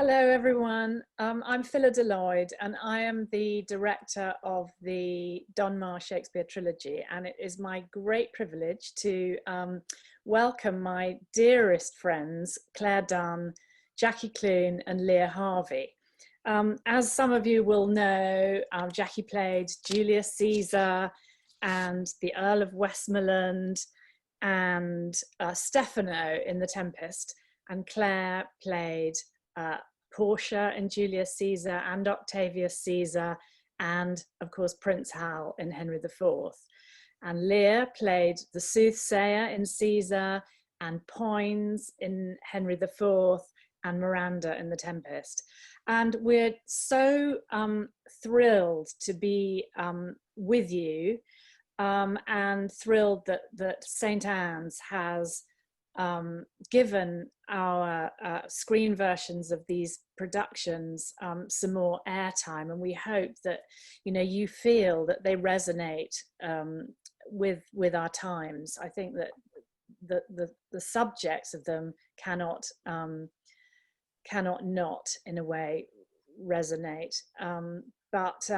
Hello everyone, I'm Phyllida Lloyd and I am the director of the Dunne Shakespeare Trilogy, and it is my great privilege to welcome my dearest friends Clare Dunne, Jackie Clune and Leah Harvey. As some of you will know, Jackie played Julius Caesar and the Earl of Westmoreland and Stefano in The Tempest, and Clare played Portia in Julius Caesar and Octavius Caesar, and of course Prince Hal in Henry IV. And Leah played the soothsayer in Caesar, and Poins in Henry IV, and Miranda in The Tempest. And we're so thrilled to be with you, and thrilled that St. Anne's has given our screen versions of these productions some more airtime, and we hope that you feel that they resonate with our times. I think that the subjects of them cannot not in a way resonate, but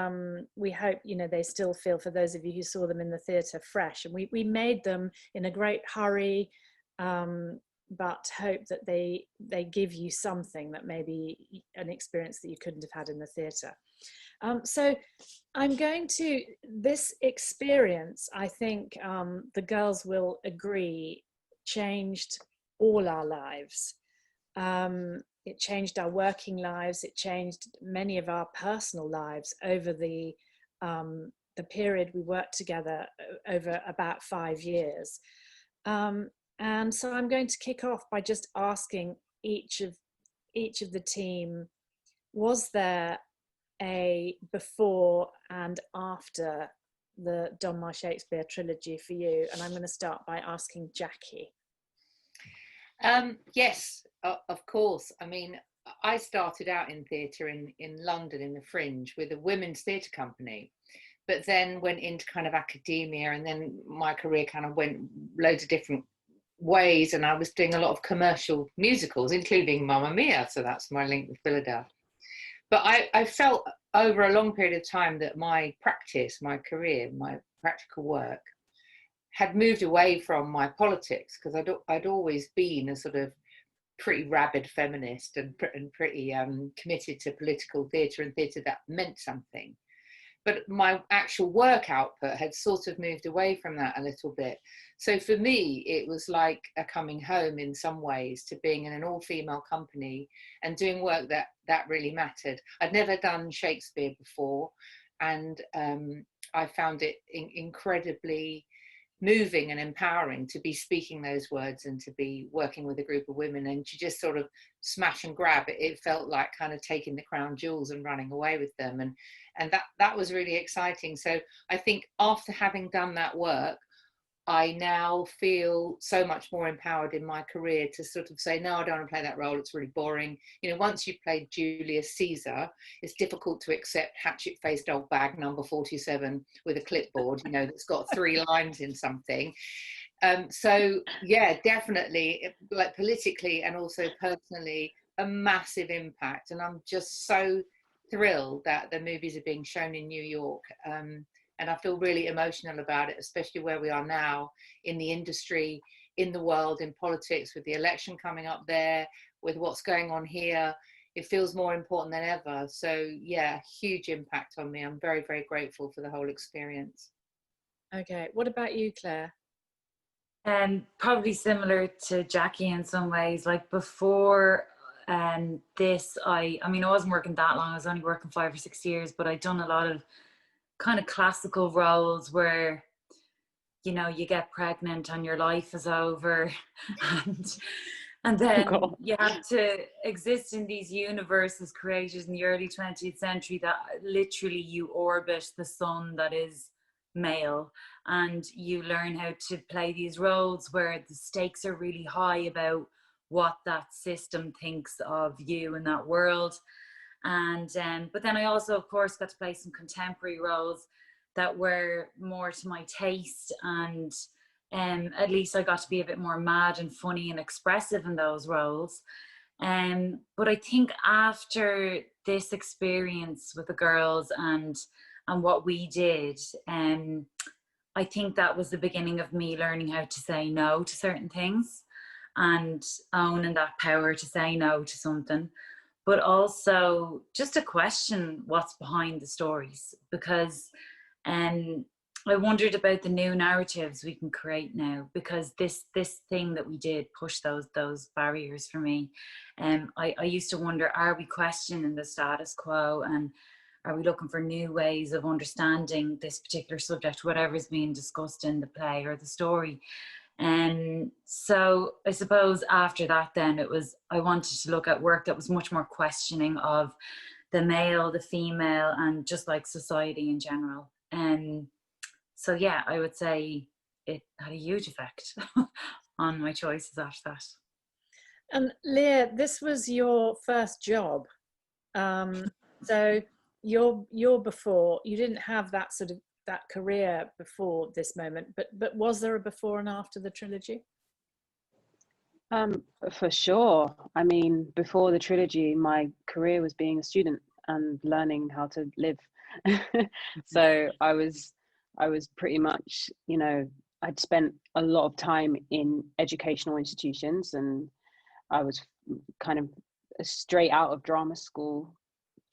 we hope they still feel, for those of you who saw them in the theatre, fresh. And we made them in a great hurry, but hope that they give you something that may be an experience that you couldn't have had in the theatre. So I'm going to, this experience, I think the girls will agree, changed all our lives. It changed our working lives, it changed many of our personal lives over the period we worked together over about 5 years. And so I'm going to kick off by just asking each of the team, was there a before and after the Dunne Shakespeare Trilogy for you? And I'm going to start by asking Jackie. Yes, of course. I mean, I started out in theatre in London in the Fringe with a women's theatre company, but then went into kind of academia, and then my career kind of went loads of different ways, and I was doing a lot of commercial musicals, including Mamma Mia, so that's my link with Phyllida. But I felt over a long period of time that my practice, my career, my practical work had moved away from my politics, because I'd always been a sort of pretty rabid feminist and pretty committed to political theatre and theatre that meant something. But my actual work output had sort of moved away from that a little bit. So for me, it was like a coming home in some ways to being in an all-female company and doing work that really mattered. I'd never done Shakespeare before, and I found it incredibly moving and empowering to be speaking those words and to be working with a group of women and to just sort of smash and grab it. It felt like kind of taking the crown jewels and running away with them, and that was really exciting. So I think after having done that work, I now feel so much more empowered in my career to sort of say, no, I don't want to play that role, it's really boring. Once you've played Julius Caesar, it's difficult to accept hatchet-faced old bag number 47 with a clipboard, that's got 3 lines in something. So yeah, definitely, like politically and also personally, a massive impact. And I'm just so thrilled that the movies are being shown in New York. And I feel really emotional about it, especially where we are now in the industry, in the world, in politics, with the election coming up there, with what's going on here. It feels more important than ever. So yeah, huge impact on me. I'm very, very grateful for the whole experience. Okay, what about you, Clare? Probably similar to Jackie in some ways. Like before this, I mean, I wasn't working that long. I was only working 5 or 6 years, but I'd done a lot of kind of classical roles where you get pregnant and your life is over, and then you have to exist in these universes created in the early 20th century that literally you orbit the sun that is male, and you learn how to play these roles where the stakes are really high about what that system thinks of you in that world. And but then I also, of course, got to play some contemporary roles that were more to my taste, and at least I got to be a bit more mad and funny and expressive in those roles. But I think after this experience with the girls and what we did, I think that was the beginning of me learning how to say no to certain things and owning that power to say no to something, but also just to question what's behind the stories, because I wondered about the new narratives we can create now, because this thing that we did pushed those barriers for me. I used to wonder, are we questioning the status quo, and are we looking for new ways of understanding this particular subject, whatever is being discussed in the play or the story? And so I suppose after that, then I wanted to look at work that was much more questioning of the male, the female, and just like society in general. So yeah, I would say it had a huge effect on my choices after that. And Leah, this was your first job. So you're before, you didn't have that sort of that career before this moment, but was there a before and after the trilogy? For sure. I mean, before the trilogy, my career was being a student and learning how to live. So I was pretty much, I'd spent a lot of time in educational institutions, and I was kind of straight out of drama school,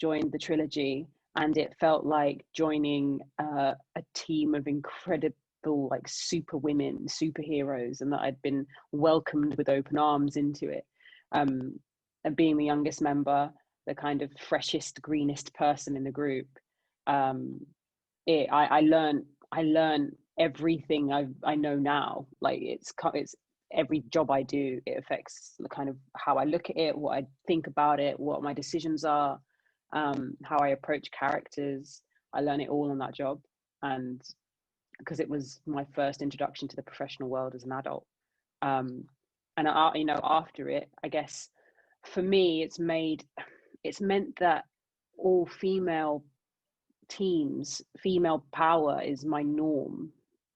joined the trilogy, and it felt like joining a team of incredible, like, super women, superheroes, and that I'd been welcomed with open arms into it. And being the youngest member, the kind of freshest, greenest person in the group, I learned everything I know now. Like, it's every job I do, it affects the kind of how I look at it, what I think about it, what my decisions are, how I approach characters. I learn it all on that job, and because it was my first introduction to the professional world as an adult. And after it, I guess for me, it's meant that all female teams, female power is my norm.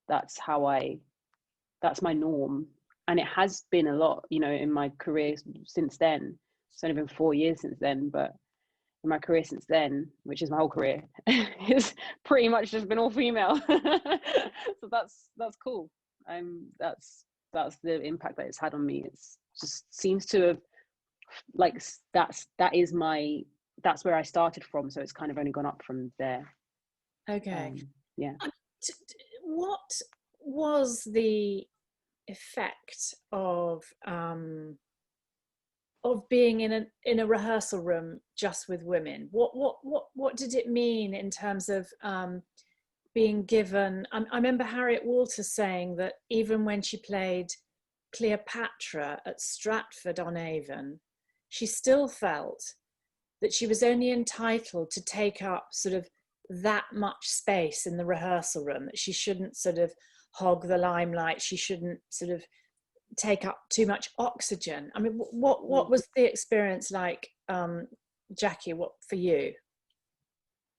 That's my norm. And it has been a lot, in my career since then. It's only been 4 years since then, but in my career since then, which is my whole career, it's pretty much just been all female. So that's cool. That's the impact that it's had on me. It's just seems to have, like, that's where I started from. So it's kind of only gone up from there. Okay. Yeah. What was the effect of being in a rehearsal room just with women? What did it mean in terms of being given? I remember Harriet Walters saying that even when she played Cleopatra at Stratford-on-Avon, she still felt that she was only entitled to take up sort of that much space in the rehearsal room, that she shouldn't sort of hog the limelight, she shouldn't sort of take up too much oxygen. I mean, what was the experience like, Jackie? What for you?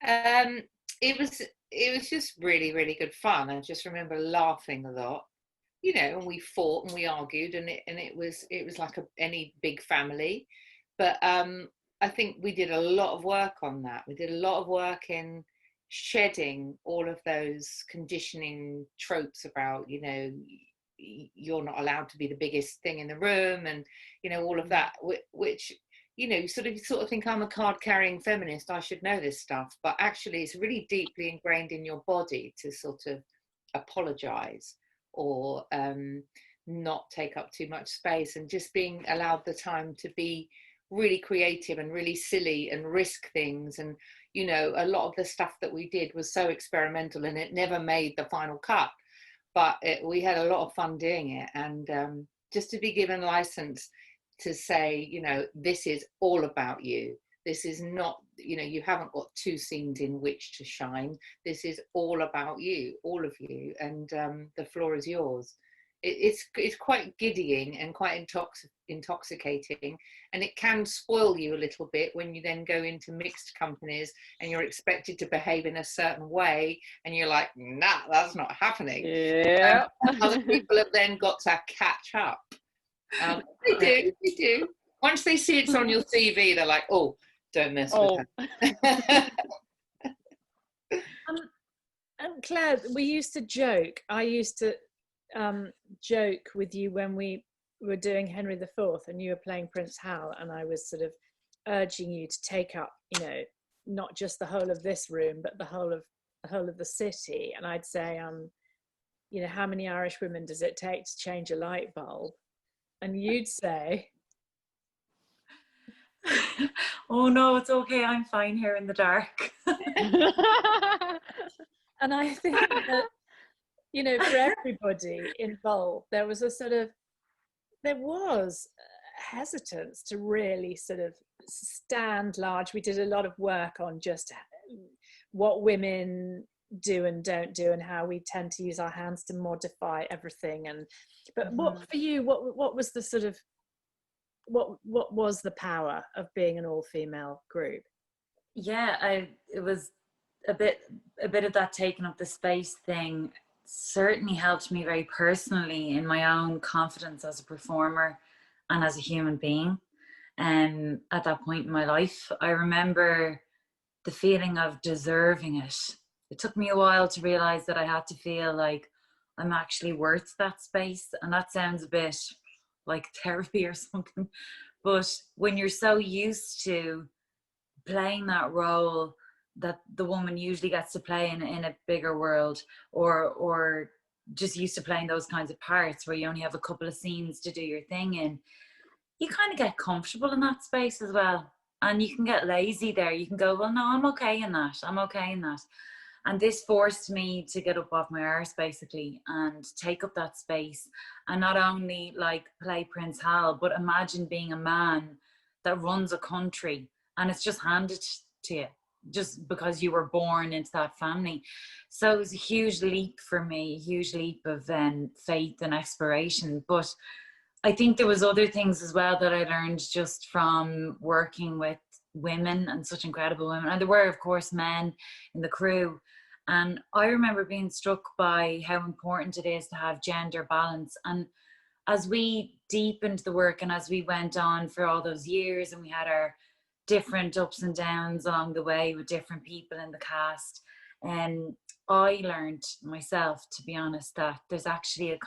It was just really, really good fun. I just remember laughing a lot, and we fought and we argued, and it was like any big family. But I think we did a lot of work on that. We did a lot of work in shedding all of those conditioning tropes about, you're not allowed to be the biggest thing in the room, and all of that, which sort of think, I'm a card-carrying feminist, I should know this stuff, but actually it's really deeply ingrained in your body to sort of apologize or not take up too much space, and just being allowed the time to be really creative and really silly and risk things. And a lot of the stuff that we did was so experimental, and it never made the final cut, but we had a lot of fun doing it. And just to be given license to say, this is all about you. This is not, you haven't got two scenes in which to shine. This is all about you, all of you, and the floor is yours. It's quite giddying and quite intoxicating, and it can spoil you a little bit when you then go into mixed companies and you're expected to behave in a certain way, and you're like, nah, that's not happening. Yeah. Other people have then got to catch up. They do. Once they see it's on your CV, they're like, oh, don't mess with her. And Claire, we used to joke. I used to joke with you when we were doing Henry IV and you were playing Prince Hal, and I was sort of urging you to take up, not just the whole of this room, but the whole of the city. And I'd say, how many Irish women does it take to change a light bulb? And you'd say, oh no, it's okay, I'm fine here in the dark. And I think that, for everybody involved, there was hesitance to really sort of stand large. We did a lot of work on just what women do and don't do, and how we tend to use our hands to modify everything. But what for you, what was the sort of what was the power of being an all-female group? Yeah, it was a bit of that taking up the space thing certainly helped me very personally in my own confidence as a performer and as a human being. At that point in my life, I remember the feeling of deserving it. It took me a while to realize that I had to feel like I'm actually worth that space. And that sounds a bit like therapy or something. But when you're so used to playing that role that the woman usually gets to play in a bigger world, or just used to playing those kinds of parts where you only have a couple of scenes to do your thing in, you kind of get comfortable in that space as well. And you can get lazy there. You can go, well, no, I'm okay in that. I'm okay in that. And this forced me to get up off my arse, basically, and take up that space. And not only like play Prince Hal, but imagine being a man that runs a country and it's just handed to you just because you were born into that family. So it was a huge leap for me, a huge leap of faith and exploration. But I think there was other things as well that I learned just from working with women, and such incredible women. And there were, of course, men in the crew. And I remember being struck by how important it is to have gender balance. And as we deepened the work and as we went on for all those years, and we had our different ups and downs along the way with different people in the cast, and I learned myself, to be honest, that there's actually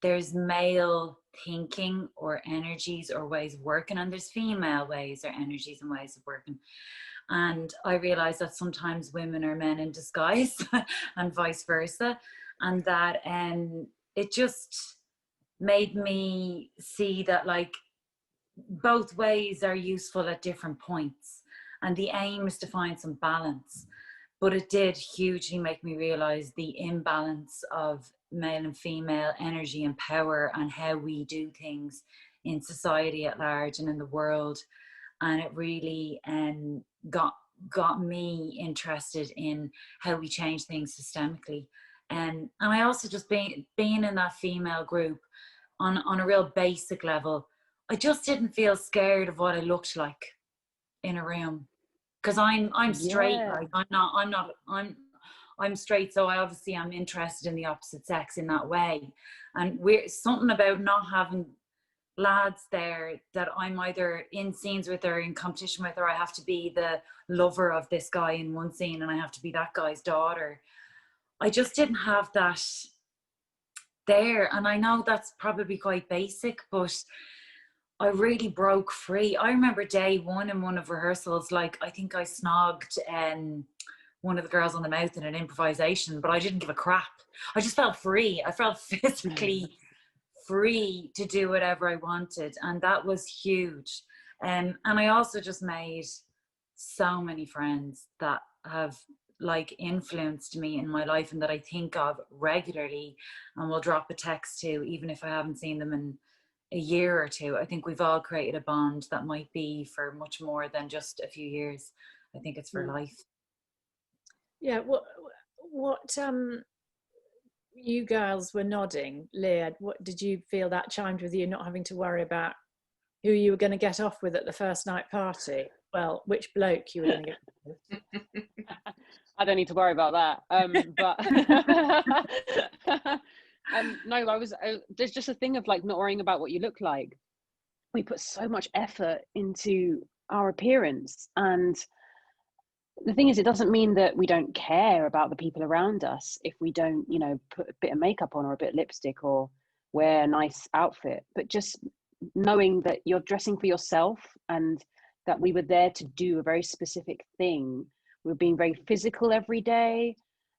there's male thinking or energies or ways of working, and there's female ways or energies and ways of working. And I realized that sometimes women are men in disguise and vice versa. And that it just made me see that like both ways are useful at different points. And the aim is to find some balance. But it did hugely make me realize the imbalance of male and female energy and power and how we do things in society at large and in the world. And it really got me interested in how we change things systemically. And I also just being in that female group on a real basic level, I just didn't feel scared of what I looked like in a room. Because I'm straight, Yeah. like I'm straight, so I obviously am interested in the opposite sex in that way. And we're something about not having lads there that I'm either in scenes with or in competition with, or I have to be the lover of this guy in one scene and I have to be that guy's daughter. I just didn't have that there. And I know that's probably quite basic, but I really broke free. I remember day one in one of rehearsals, like I think I snogged one of the girls on the mouth in an improvisation, but I didn't give a crap. I just felt free. I felt physically free to do whatever I wanted, and that was huge. And I also just made so many friends that have like influenced me in my life and that I think of regularly and will drop a text to, even if I haven't seen them in a year or two. I think we've all created a bond that might be for much more than just a few years. I think it's for life. Yeah. What you girls were nodding, Leah, what did you feel that chimed with you, not having to worry about who you were going to get off with at the first night party? Well, which bloke you were going to get off with. I don't need to worry about that. No, there's just a thing of like not worrying about what you look like. we put so much effort into our appearance. And the thing is, it doesn't mean that we don't care about the people around us if we don't, you know, put a bit of makeup on or a bit of lipstick or wear a nice outfit, but just knowing that you're dressing for yourself and that we were there to do a very specific thing. We were being very physical every day.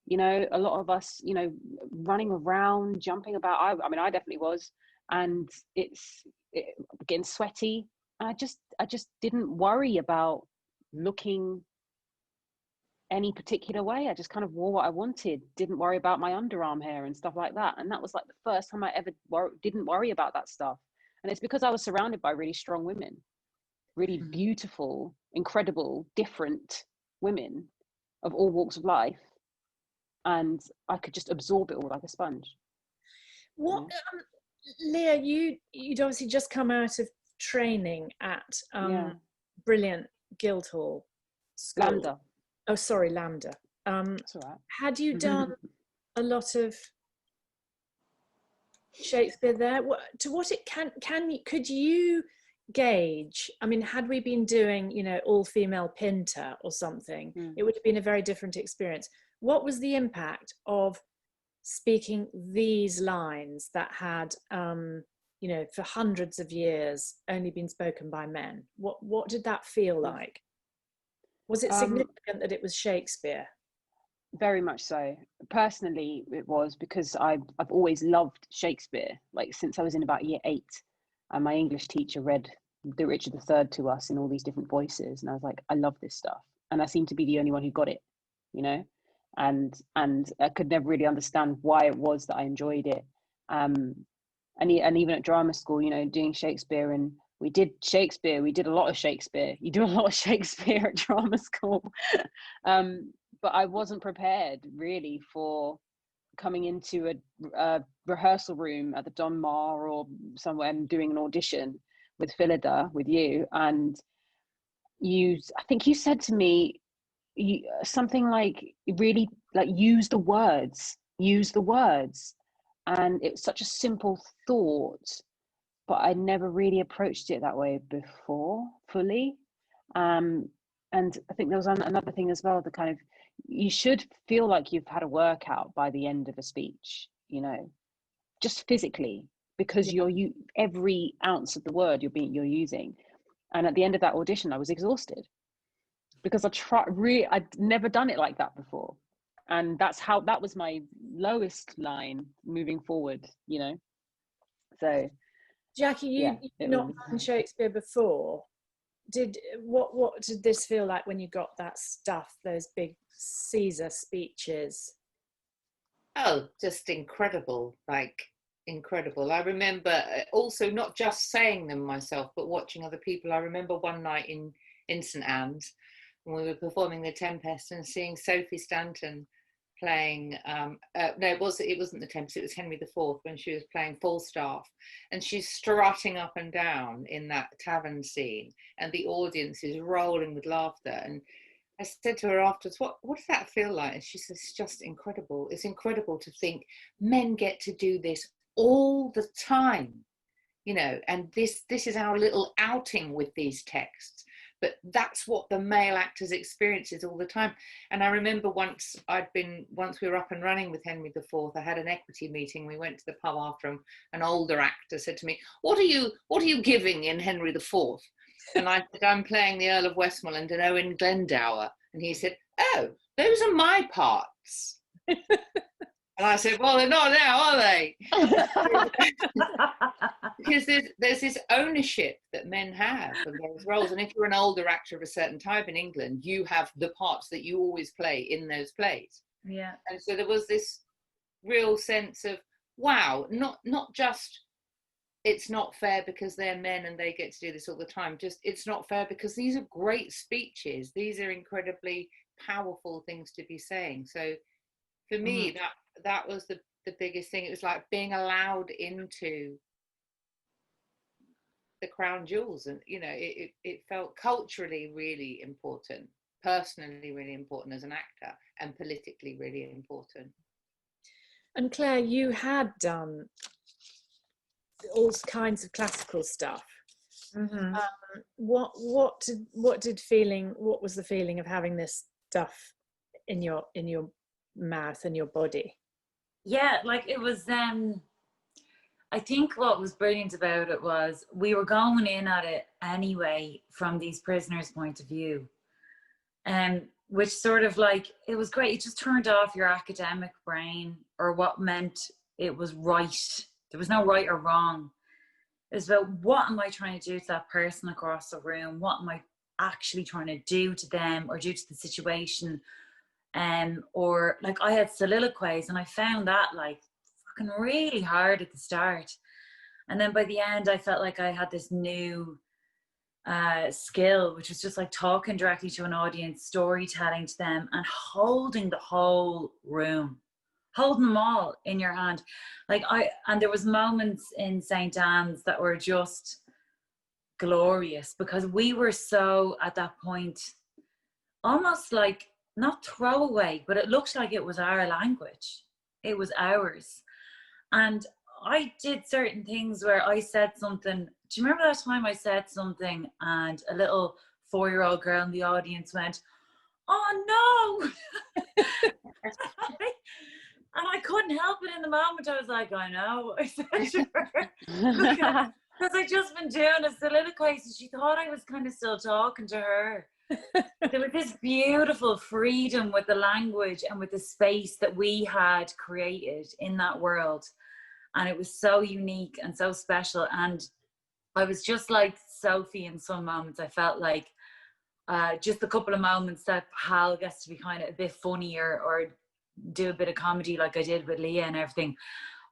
You know, a lot of us, you know, running around, jumping about. I mean, I definitely was. And it's getting sweaty. I just didn't worry about looking any particular way. I just kind of wore what I wanted, didn't worry about my underarm hair and stuff like that. And that was like the first time I ever didn't worry about that stuff. And it's because I was surrounded by really strong women, really beautiful, incredible, different women of all walks of life. And I could just absorb it all like a sponge. What, Leah, you'd obviously just come out of training at brilliant Guildhall School. Lambda. Oh, sorry, Lambda. That's all right. Had you done a lot of Shakespeare there? To what it could you gauge? I mean, had we been doing, you know, all-female Pinter or something, it would have been a very different experience. What was the impact of speaking these lines that had, you know, for hundreds of years only been spoken by men? What did that feel like? Was it significant that it was Shakespeare? Very much so. Personally, it was, because I've always loved Shakespeare, like since I was in about year 8, and my English teacher read the Richard III to us in all these different voices, and I was like, I love this stuff. And I seemed to be the only one who got it, you know, and I could never really understand why it was that I enjoyed it. And even at drama school, you know, doing Shakespeare, and we did Shakespeare. We did a lot of Shakespeare. You do a lot of Shakespeare at drama school. But I wasn't prepared really for coming into a rehearsal room at the Dunne or somewhere and doing an audition with Phyllida, with you. And I think you said to me something like, really, like, use the words. And it was such a simple thought, but I never really approached it that way before fully. And I think there was another thing as well, the kind of, you should feel like you've had a workout by the end of a speech, you know, just physically, because every ounce of the word you're using. And at the end of that audition, I was exhausted because I'd never done it like that before. And that was my lowest line moving forward, you know. So Jackie, you'd not done Shakespeare before. What did this feel like when you got that stuff, those big Caesar speeches? Oh, just incredible, like incredible. I remember also not just saying them myself, but watching other people. I remember one night in St Anne's when we were performing The Tempest and seeing Sophie Stanton playing, no, it wasn't The Tempest, it was Henry IV, when she was playing Falstaff, and she's strutting up and down in that tavern scene, and the audience is rolling with laughter. And I said to her afterwards, what does that feel like? And she says, it's just incredible. It's incredible to think men get to do this all the time, you know, and this is our little outing with these texts. But that's what the male actors experiences all the time. And I remember once we were up and running with Henry IV, I had an equity meeting. We went to the pub after, and an older actor said to me, what are you giving in Henry IV? And I said, I'm playing the Earl of Westmoreland and Owen Glendower. And he said, oh, those are my parts. And I said, well, they're not now, are they? Because there's this ownership that men have of those roles. And if you're an older actor of a certain type in England, you have the parts that you always play in those plays. Yeah. And so there was this real sense of, wow, not just it's not fair because they're men and they get to do this all the time. Just it's not fair because these are great speeches. These are incredibly powerful things to be saying. So for me, that was the biggest thing. It was like being allowed into the crown jewels, and you know, it felt culturally really important, personally really important as an actor, and politically really important. And Claire, you had done all kinds of classical stuff. Mm-hmm. What was the feeling of having this stuff in your mouth and your body? Yeah, like it was I think what was brilliant about it was we were going in at it anyway from these prisoners' point of view. Which sort of like, it was great. It just turned off your academic brain or what meant it was right. There was no right or wrong. It was about, what am I trying to do to that person across the room? What am I actually trying to do to them or do to the situation? Or like I had soliloquies, and I found that like fucking really hard at the start. And then by the end, I felt like I had this new skill, which was just like talking directly to an audience, storytelling to them, and holding the whole room, holding them all in your hand. And there was moments in St. Anne's that were just glorious, because we were so, at that point, almost like, not throwaway, but it looked like it was our language. It was ours. And I did certain things where I said something. Do you remember that time I said something and a little 4-year-old girl in the audience went, "Oh no!" And I couldn't help it in the moment. I was like, "I know." I said to her, because I'd just been doing a soliloquy, so she thought I was kind of still talking to her. There was this beautiful freedom with the language and with the space that we had created in that world. And it was so unique and so special. And I was just like Sophie in some moments. I felt like just a couple of moments that Hal gets to be kind of a bit funnier or do a bit of comedy like I did with Leah and everything.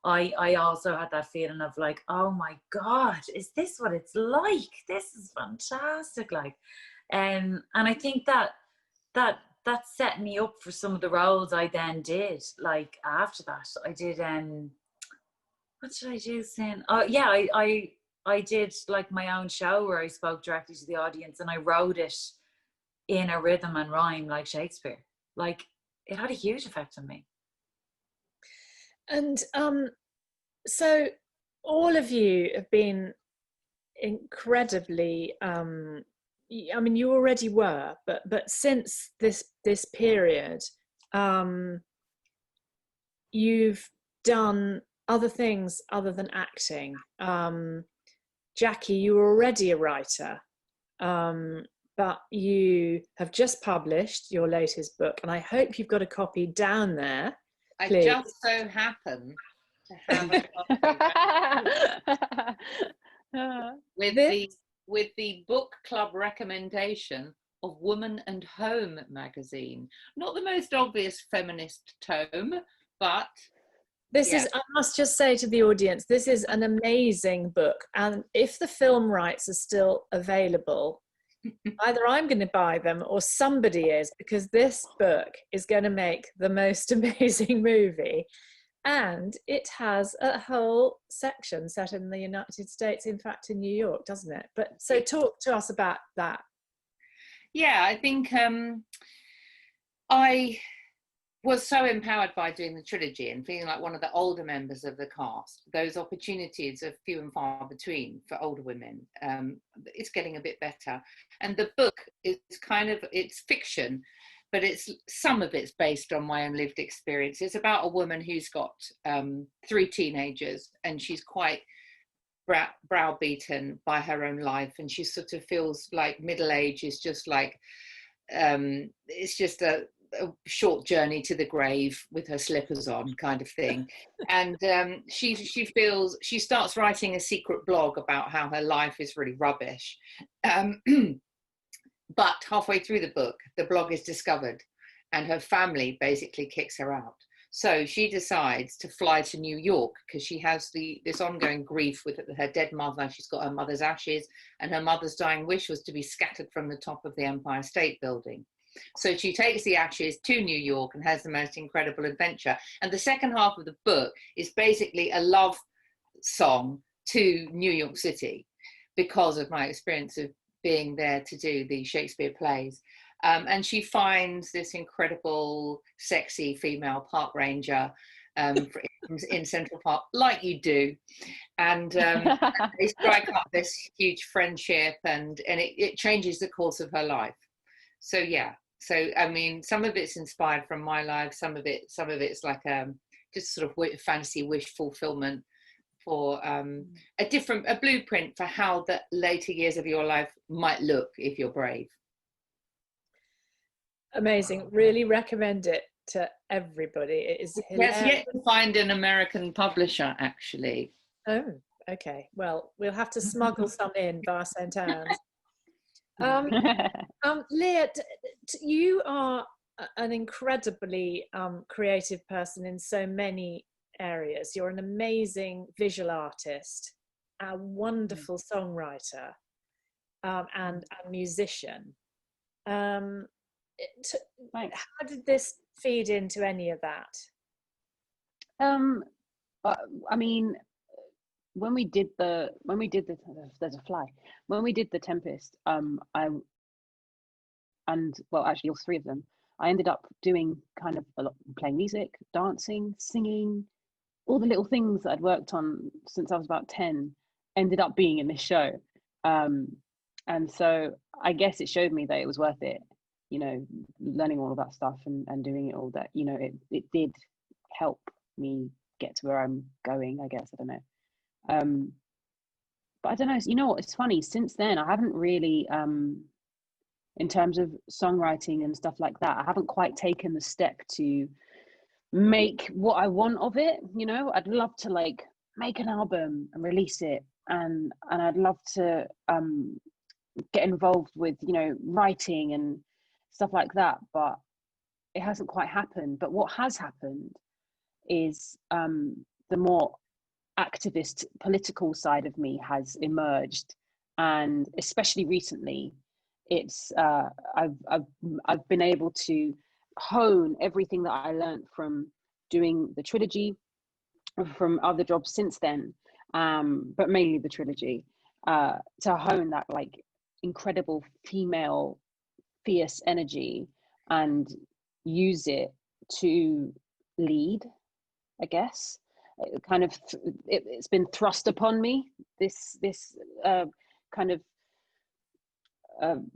I also had that feeling of like, oh my God, is this what it's like? This is fantastic. Like, and I think that set me up for some of the roles I then did. Like after that, I did what did I do then? Oh yeah, I did like my own show where I spoke directly to the audience, and I wrote it in a rhythm and rhyme like Shakespeare. Like, it had a huge effect on me. And so all of you have been incredibly I mean, you already were, but since this period, you've done other things other than acting. Jackie, you were already a writer, but you have just published your latest book, and I hope you've got a copy down there. Please. I just so happen to have a copy with the book club recommendation of Woman and Home magazine. Not the most obvious feminist tome, but this is, I must just say to the audience, this is an amazing book. And if the film rights are still available, either I'm going to buy them or somebody is, because this book is going to make the most amazing movie. And it has a whole section set in the United States, in fact, in New York, doesn't it? But so talk to us about that. Yeah, I think I was so empowered by doing the trilogy and feeling like one of the older members of the cast. Those opportunities are few and far between for older women. It's getting a bit better. And the book is kind of, it's fiction, but some of it's based on my own lived experience. It's about a woman who's got 3 teenagers, and she's quite browbeaten by her own life, and she sort of feels like middle age is just like, it's just a short journey to the grave with her slippers on, kind of thing. And she starts writing a secret blog about how her life is really rubbish. But halfway through the book, the blog is discovered and her family basically kicks her out. So she decides to fly to New York because she has this ongoing grief with her dead mother. She's got her mother's ashes, and her mother's dying wish was to be scattered from the top of the Empire State Building. So she takes the ashes to New York and has the most incredible adventure. And the second half of the book is basically a love song to New York City because of my experience of being there to do the Shakespeare plays. And she finds this incredible, sexy female park ranger in Central Park, like you do, and they strike up this huge friendship, and it changes the course of her life. So yeah, so I mean, some of it's inspired from my life, some of it's like just sort of fantasy wish fulfillment for a blueprint for how the later years of your life might look if you're brave. Amazing. Really recommend it to everybody. It is hilarious. Yes, yet to find an American publisher, actually. Oh, okay. Well, we'll have to smuggle some in via St. Anne's. Leah, you are an incredibly creative person in so many areas. You're an amazing visual artist, a wonderful songwriter, and a musician. How did this feed into any of that? I mean, when we did the there's a fly. When we did the Tempest, actually all three of them, I ended up doing kind of a lot, playing music, dancing, singing, all the little things that I'd worked on since I was about 10 ended up being in this show. And so I guess it showed me that it was worth it, you know, learning all of that stuff and doing it all, that, you know, it did help me get to where I'm going, I guess. I don't know. But I don't know, you know what, it's funny, since then I haven't really, in terms of songwriting and stuff like that, I haven't quite taken the step to make what I want of it. You know, I'd love to like make an album and release it, and I'd love to get involved with, you know, writing and stuff like that, but it hasn't quite happened. But what has happened is the more activist political side of me has emerged, and especially recently it's I've been able to hone everything that I learned from doing the trilogy, from other jobs since then, but mainly the trilogy, to hone that like incredible female fierce energy and use it to lead, I guess. It kind of it's been thrust upon me, this kind of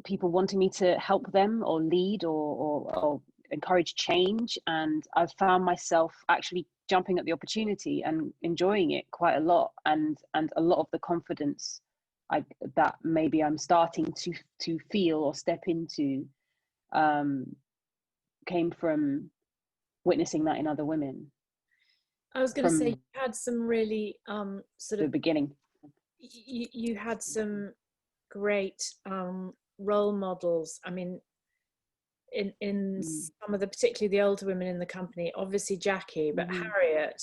people wanting me to help them or lead or encourage change, and I've found myself actually jumping at the opportunity and enjoying it quite a lot, and a lot of the confidence that maybe I'm starting to feel or step into came from witnessing that in other women. I was going to say, you had some really sort of the beginning. You had some great role models. I mean, in some of the, particularly the older women in the company, obviously Jackie, but Harriet,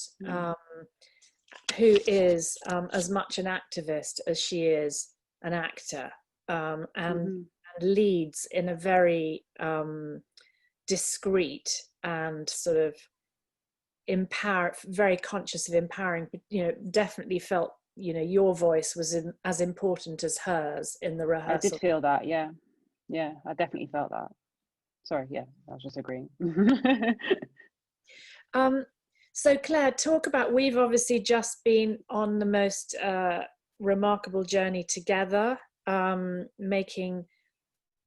who is as much an activist as she is an actor, and leads in a very discreet and sort of very conscious of empowering, you know, definitely felt, you know, your voice was as important as hers in the rehearsal. I did feel that, yeah, I definitely felt that. Sorry, yeah, I was just agreeing. So Claire, talk about, we've obviously just been on the most remarkable journey together, making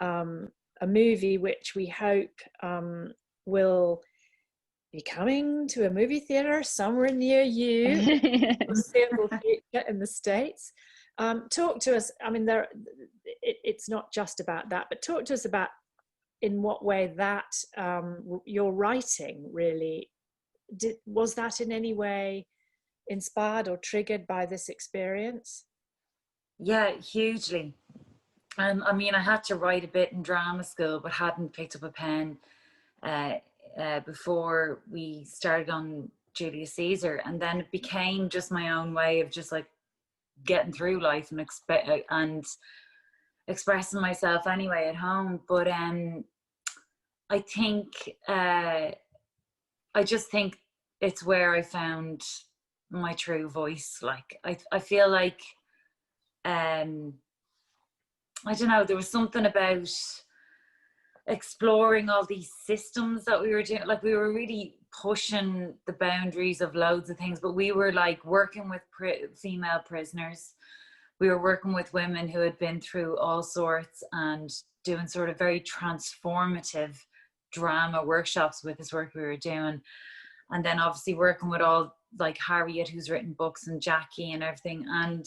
a movie which we hope will be coming to a movie theatre somewhere near you, foreseeable future in the States. Talk to us, I mean, it's not just about that, but talk to us about in what way that your writing really, was that in any way inspired or triggered by this experience? Yeah, hugely. I mean, I had to write a bit in drama school, but hadn't picked up a pen before we started on Julius Caesar, and then it became just my own way of just like getting through life and expressing myself anyway at home. But I think I just think it's where I found my true voice. Like I feel like I don't know, there was something about exploring all these systems that we were doing. Like, we were really pushing the boundaries of loads of things, but we were like working with female prisoners. We were working with women who had been through all sorts and doing sort of very transformative drama workshops with this work we were doing. And then obviously working with all like Harriet, who's written books, and Jackie and everything. And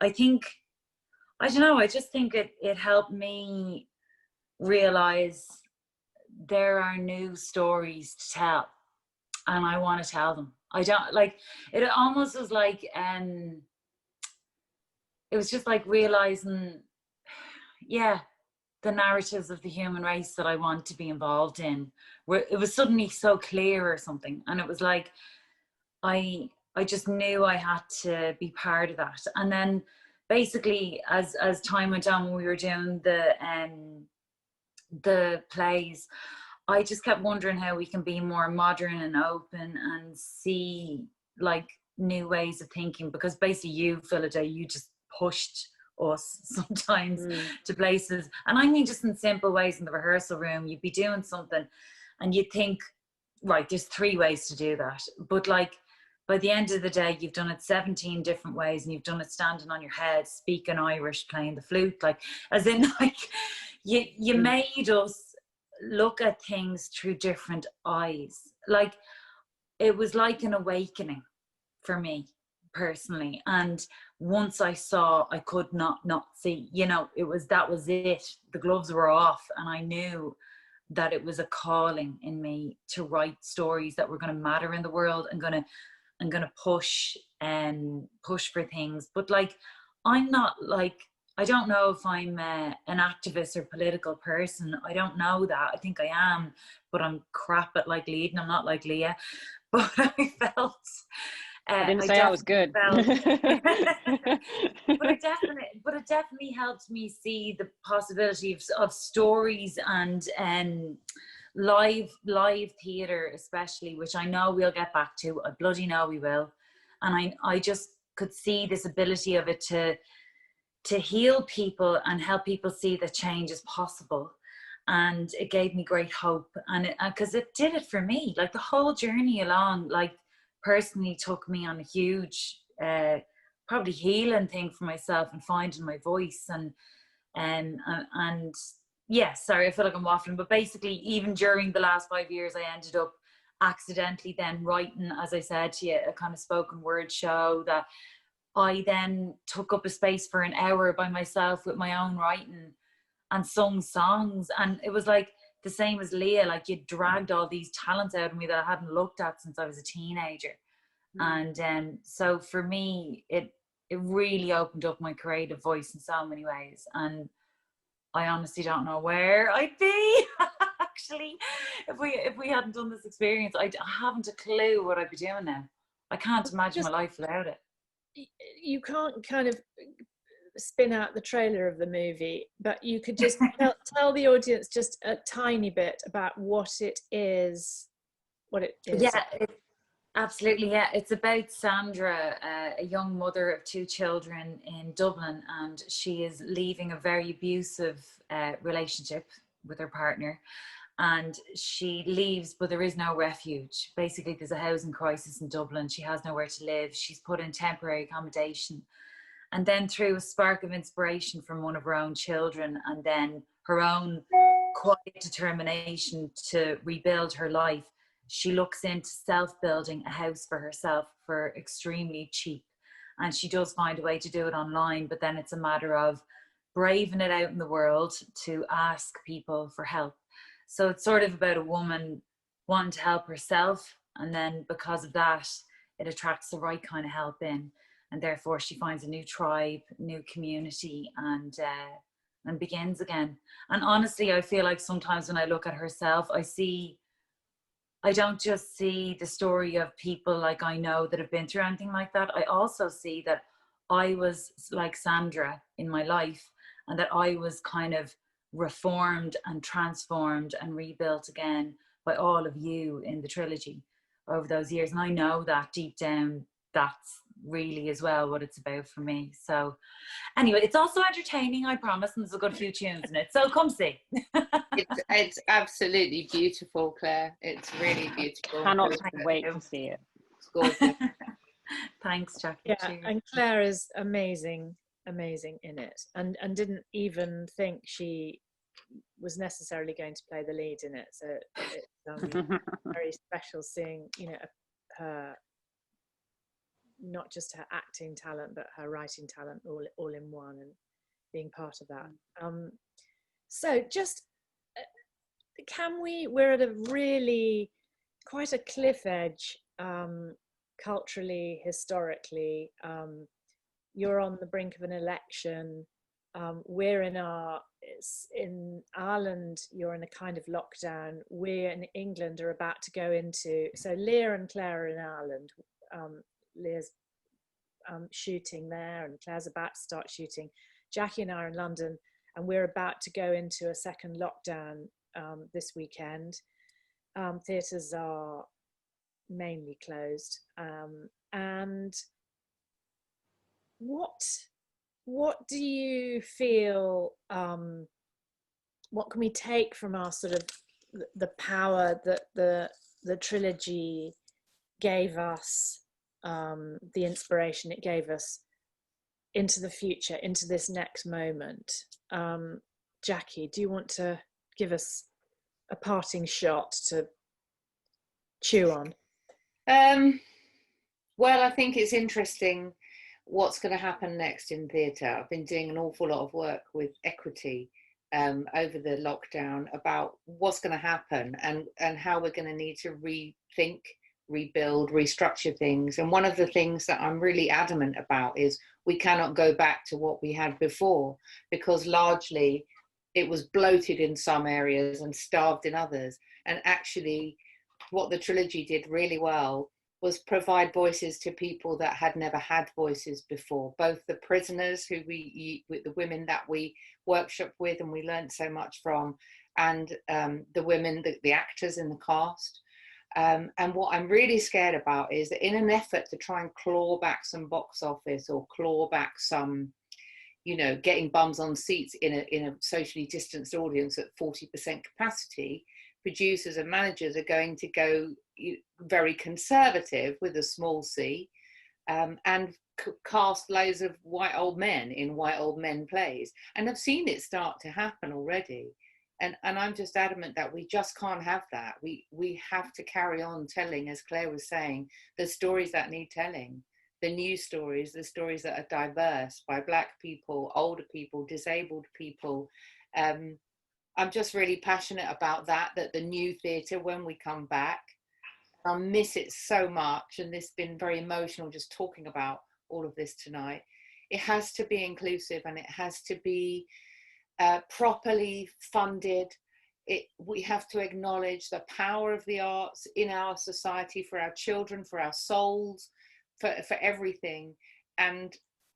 I think, I don't know, I just think it helped me realize there are new stories to tell, and I want to tell them. I don't like it. Almost was like it was just like realizing, yeah, the narratives of the human race that I want to be involved in, where it was suddenly so clear or something. And it was like I just knew I had to be part of that. And then basically as time went on, when we were doing the plays, I just kept wondering how we can be more modern and open and see like new ways of thinking, because basically you, Phyllida, you just pushed us sometimes to places, and I mean just in simple ways. In the rehearsal room, you'd be doing something and you'd think, right, there's 3 ways to do that, but like by the end of the day you've done it 17 different ways, and you've done it standing on your head, speaking Irish, playing the flute, like, as in like you made us look at things through different eyes. Like, it was like an awakening for me personally. And once I saw, I could not see, you know, that was it. The gloves were off, and I knew that it was a calling in me to write stories that were going to matter in the world, and going to push for things. But like, I'm not like, I don't know if I'm an activist or political person. I don't know that. I think I am, but I'm crap at like leading. I'm not like Leah. But I felt I didn't say I was good. but it definitely helped me see the possibility of stories and live theatre, especially, which I know we'll get back to. I bloody know we will. And I just could see this ability of it to heal people and help people see that change is possible. And it gave me great hope, and because it did it for me. Like, the whole journey along, like, personally took me on a huge probably healing thing for myself, and finding my voice. And yeah, sorry, I feel like I'm waffling, but basically even during the last 5 years I ended up accidentally then writing, as I said to you, a kind of spoken word show that I then took up a space for an hour by myself with my own writing, and sung songs. And it was like the same as Leah, like, you dragged all these talents out of me that I hadn't looked at since I was a teenager. And so for me, it really opened up my creative voice in so many ways. And I honestly don't know where I'd be actually if we hadn't done this experience. I haven't a clue what I'd be doing now. I can't imagine my life without it. You can't kind of spin out the trailer of the movie, but you could just tell the audience just a tiny bit about what it is. Yeah, absolutely. Yeah, it's about Sandra, a young mother of 2 children in Dublin, and she is leaving a very abusive relationship with her partner, and she leaves, but there is no refuge. Basically, there's a housing crisis in Dublin. She has nowhere to live. She's put in temporary accommodation. And then through a spark of inspiration from one of her own children, and then her own quiet determination to rebuild her life, she looks into self-building a house for herself for extremely cheap. And she does find a way to do it online, but then it's a matter of braving it out in the world to ask people for help. So it's sort of about a woman wanting to help herself, and then because of that, it attracts the right kind of help in. And therefore she finds a new tribe, new community, and begins again. And honestly, I feel like sometimes when I look at herself, I don't just see the story of people like I know that have been through anything like that. I also see that I was like Sandra in my life, and that I was kind of reformed and transformed and rebuilt again by all of you in the trilogy over those years. And I know that deep down, really as well what it's about for me. So anyway, it's also entertaining, I promise, and there's a good few tunes in it, so come see. It's absolutely beautiful, Claire. It's really beautiful. Cannot wait to see it. It's gorgeous. Thanks, Jackie. Yeah, Cheers. and Clare is amazing in it, and didn't even think she was necessarily going to play the lead in it. So it's very special seeing, you know, her, not just her acting talent but her writing talent all in one, and being part of that. So just we're at a really quite a cliff edge, culturally, historically. You're on the brink of an election. We're in Ireland, you're in a kind of lockdown. We're in England are about to go into, so Leah and Clare are in Ireland. Leah's shooting there and Claire's about to start shooting. Jackie and I are in London, and we're about to go into a second lockdown this weekend. Theatres are mainly closed. And what do you feel, what can we take from our sort of the power that the trilogy gave us, the inspiration it gave us into the future, into this next moment? Jackie, do you want to give us a parting shot to chew on? Well, I think it's interesting what's going to happen next in theatre. I've been doing an awful lot of work with equity over the lockdown about what's going to happen and how we're going to need to rethink, rebuild, restructure things. And one of the things that I'm really adamant about is we cannot go back to what we had before, because largely it was bloated in some areas and starved in others. And actually what the trilogy did really well was provide voices to people that had never had voices before, both the prisoners who with the women that we workshop with and we learned so much from, and the women, the actors in the cast. And what I'm really scared about is that in an effort to try and claw back some box office or claw back some, you know, getting bums on seats in a socially distanced audience at 40% capacity, producers and managers are going to go very conservative with a small c, and cast loads of white old men in white old men plays. And I've seen it start to happen already. And I'm just adamant that we just can't have that. We have to carry on telling, as Claire was saying, the stories that need telling, the new stories, the stories that are diverse by Black people, older people, disabled people. I'm just really passionate about that the new theatre, when we come back, I'll miss it so much, and this has been very emotional just talking about all of this tonight. It has to be inclusive, and it has to be properly funded. We have to acknowledge the power of the arts in our society, for our children, for our souls, for everything, and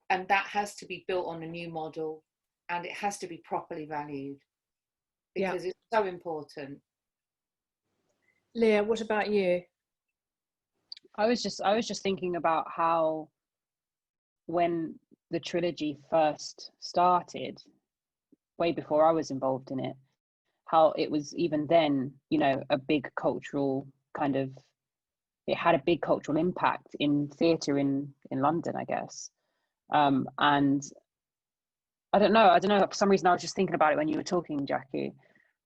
that has to be built on a new model, and it has to be properly valued, because it's so important. Leah, what about you? I was just thinking about how, when the trilogy first started, way before I was involved in it, how it was even then, you know, a big cultural kind of, it had a big cultural impact in theatre in London, I guess. And I don't know, for some reason I was just thinking about it when you were talking, Jackie.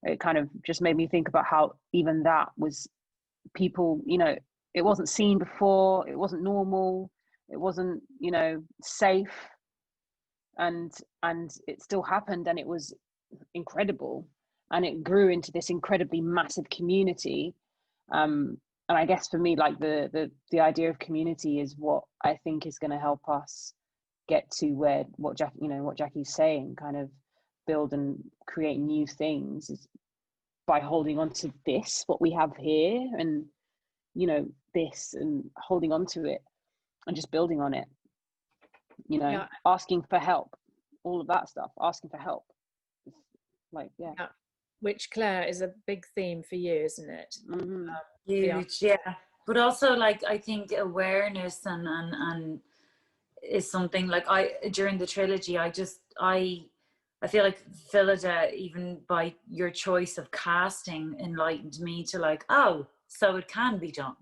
It kind of just made me think about how even that was, people, you know, it wasn't seen before, it wasn't normal, it wasn't, you know, safe, and it still happened, and it was incredible, and it grew into this incredibly massive community. And I guess for me, like the idea of community is what I think is going to help us get to what Jackie's saying, kind of build and create new things, is by holding on to this, what we have here, and, you know, this, and holding on to it and just building on it, you know, asking for help, all of that stuff, asking for help. Like, which, Claire, is a big theme for you, isn't it? Huge, yeah. But also, like, I think awareness and is something like during the trilogy, I feel like Phyllida, even by your choice of casting, enlightened me to like, oh, so it can be done.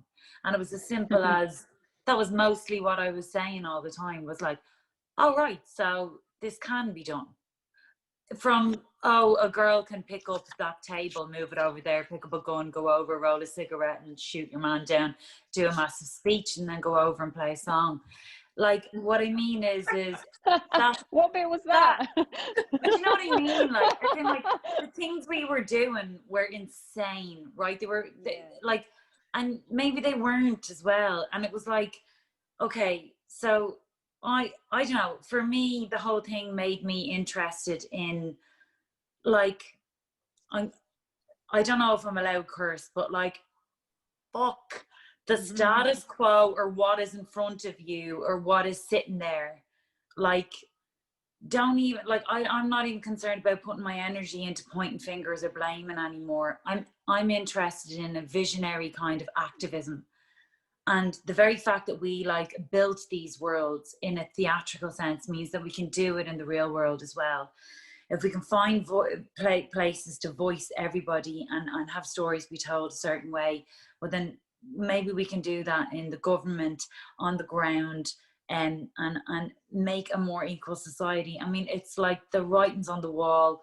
And it was as simple as, that was mostly what I was saying all the time, was like, oh, right, so this can be done. From, oh, a girl can pick up that table, move it over there, pick up a gun, go over, roll a cigarette and shoot your man down, do a massive speech and then go over and play a song. Like, what I mean is that what bit was that? do you know what I mean? Like, I think like the things we were doing were insane, right? They were like, and maybe they weren't as well. And it was like, okay, so I don't know. For me, the whole thing made me interested in, like, I don't know if I'm allowed curse, but like, fuck the status quo or what is in front of you or what is sitting there. Like, don't even, like, I'm not even concerned about putting my energy into pointing fingers or blaming anymore. I'm interested in a visionary kind of activism. And the very fact that we like built these worlds in a theatrical sense means that we can do it in the real world as well. If we can find places to voice everybody and have stories be told a certain way, well then maybe we can do that in the government, on the ground, and make a more equal society. I mean, it's like the writings on the wall.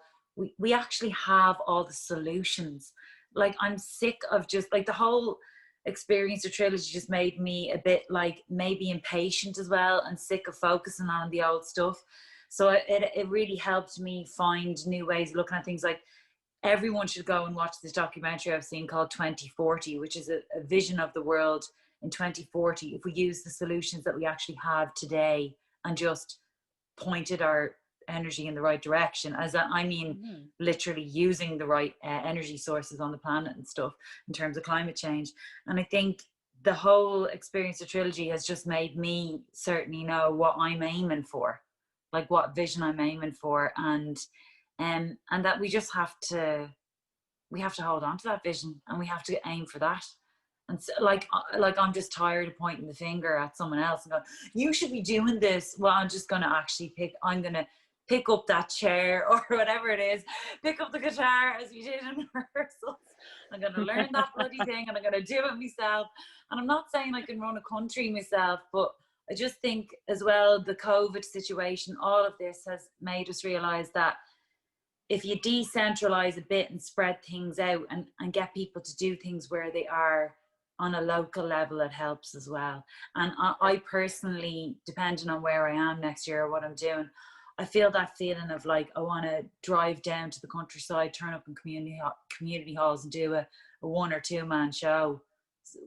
We actually have all the solutions. Like, I'm sick of just like the whole experience of trilogy just made me a bit like maybe impatient as well and sick of focusing on the old stuff. So it really helped me find new ways of looking at things. Like, everyone should go and watch this documentary I've seen called 2040, which is a vision of the world in 2040 if we use the solutions that we actually have today and just pointed our energy in the right direction. As I mean, literally using the right energy sources on the planet and stuff in terms of climate change. And I think the whole experience of trilogy has just made me certainly know what I'm aiming for, like what vision I'm aiming for, and that we just have to hold on to that vision and we have to aim for that. And so, like I'm just tired of pointing the finger at someone else and going, you should be doing this. Well, I'm going to pick up that chair or whatever it is, pick up the guitar as we did in rehearsals. I'm going to learn that bloody thing and I'm going to do it myself. And I'm not saying I can run a country myself, but I just think as well, the COVID situation, all of this has made us realize that if you decentralize a bit and spread things out and get people to do things where they are on a local level, it helps as well. And I personally, depending on where I am next year or what I'm doing, I feel that feeling of like, I want to drive down to the countryside, turn up in community halls and do a 1 or 2 man show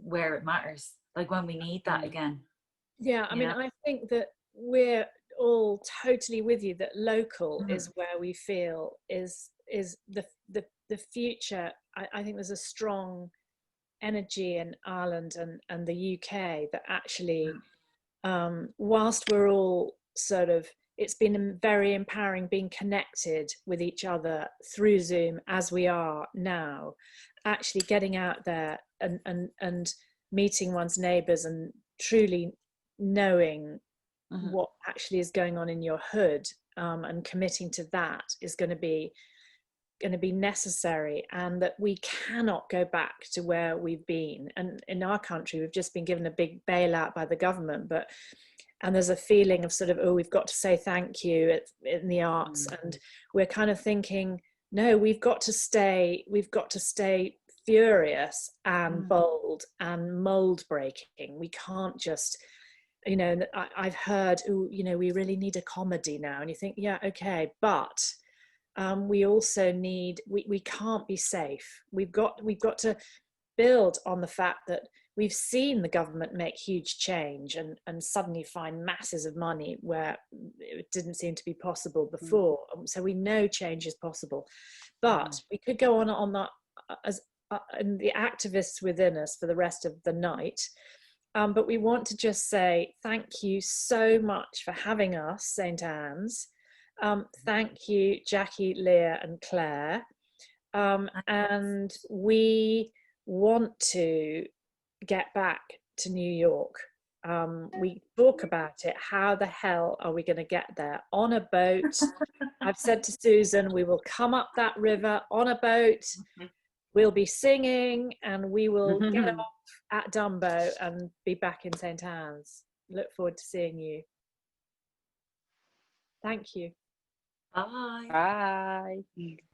where it matters, like when we need that again. Yeah, I mean, I think that we're all totally with you that local is where we feel is the future. I think there's a strong energy in Ireland and the UK that actually, whilst we're all sort of, it's been very empowering being connected with each other through Zoom as we are now, actually getting out there and meeting one's neighbours and truly knowing what actually is going on in your hood, and committing to that is going to be necessary, and that we cannot go back to where we've been. And in our country, we've just been given a big bailout by the government, and there's a feeling of sort of, oh, we've got to say thank you in the arts, and we're kind of thinking, no, we've got to stay furious and bold and mold breaking. We can't just, you know, I've heard, oh, you know, we really need a comedy now, and you think, yeah, okay, but we also need, we can't be safe. We've got to build on the fact that we've seen the government make huge change and suddenly find masses of money where it didn't seem to be possible before. So we know change is possible, but we could go on that as and the activists within us for the rest of the night. But we want to just say thank you so much for having us, St. Anne's. Thank you, Jackie, Leah and Clare. And we want to get back to New York. we talk about it. How the hell are we going to get there? On a boat. I've said to Susan, we will come up that river on a boat. We'll be singing, and we will get off at Dumbo and be back in St. Anne's. Look forward to seeing you. Thank you. Bye. Bye.